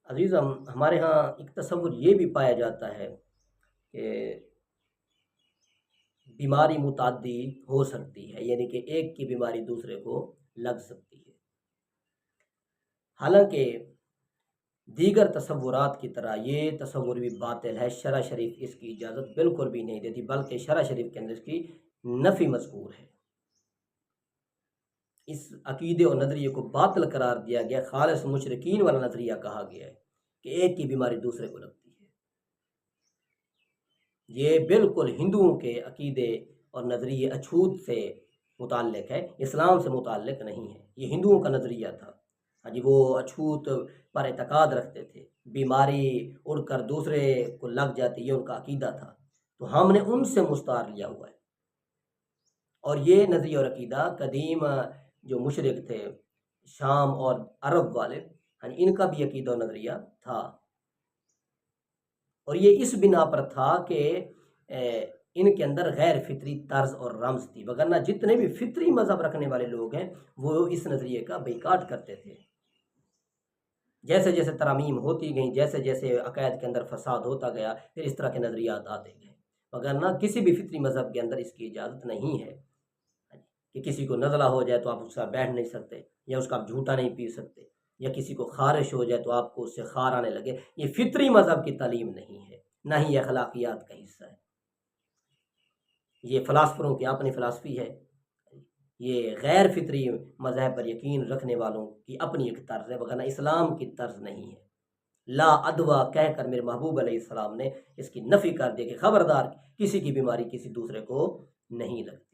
عزیزم، ہمارے ہاں ایک تصور یہ بھی پایا جاتا ہے کہ بیماری متعدی ہو سکتی ہے، یعنی کہ ایک کی بیماری دوسرے کو لگ سکتی ہے۔ حالانکہ دیگر تصورات کی طرح یہ تصور بھی باطل ہے، شرع شریف اس کی اجازت بالکل بھی نہیں دیتی، بلکہ شرع شریف کے اندر اس کی نفی مذکور ہے۔ اس عقیدے اور نظریے کو باطل قرار دیا گیا، خالص مشرکین والا نظریہ کہا گیا ہے کہ ایک کی بیماری دوسرے کو لگتی ہے۔ یہ بالکل ہندوؤں کے عقیدے اور نظریے اچھوت سے متعلق ہے، اسلام سے متعلق نہیں ہے۔ یہ ہندوؤں کا نظریہ تھا۔ ہاں جی، وہ اچھوت پر اعتقاد رکھتے تھے، بیماری اڑ کر دوسرے کو لگ جاتی، یہ ان کا عقیدہ تھا۔ تو ہم نے ان سے مستعار لیا ہوا ہے، اور یہ نظریہ اور عقیدہ قدیم جو مشرک تھے شام اور عرب والے، ہاں جی، ان کا بھی عقیدہ و نظریہ تھا، اور یہ اس بنا پر تھا کہ ان کے اندر غیر فطری طرز اور رمز تھی، وگرنہ جتنے بھی فطری مذہب رکھنے والے لوگ ہیں وہ اس نظریے کا بیکاٹ کرتے تھے۔ جیسے جیسے ترامیم ہوتی گئیں، جیسے جیسے عقائد کے اندر فساد ہوتا گیا، پھر اس طرح کے نظریات آتے گئے، وگرنہ کسی بھی فطری مذہب کے اندر اس کی اجازت نہیں ہے کہ کسی کو نزلہ ہو جائے تو آپ اس کا بیٹھ نہیں سکتے، یا اس کا آپ جھوٹا نہیں پی سکتے، یا کسی کو خارش ہو جائے تو آپ کو اس سے خار آنے لگے۔ یہ فطری مذہب کی تعلیم نہیں ہے، نہ ہی یہ اخلاقیات کا حصہ ہے۔ یہ فلاسفروں کی اپنی فلسفی ہے، یہ غیر فطری مذہب پر یقین رکھنے والوں کی اپنی ایک طرز ہے، وگرنہ اسلام کی طرز نہیں ہے۔ لا ادوا کہہ کر میرے محبوب علیہ السلام نے اس کی نفی کر دی کہ خبردار، کسی کی بیماری کسی دوسرے کو نہیں لگتی۔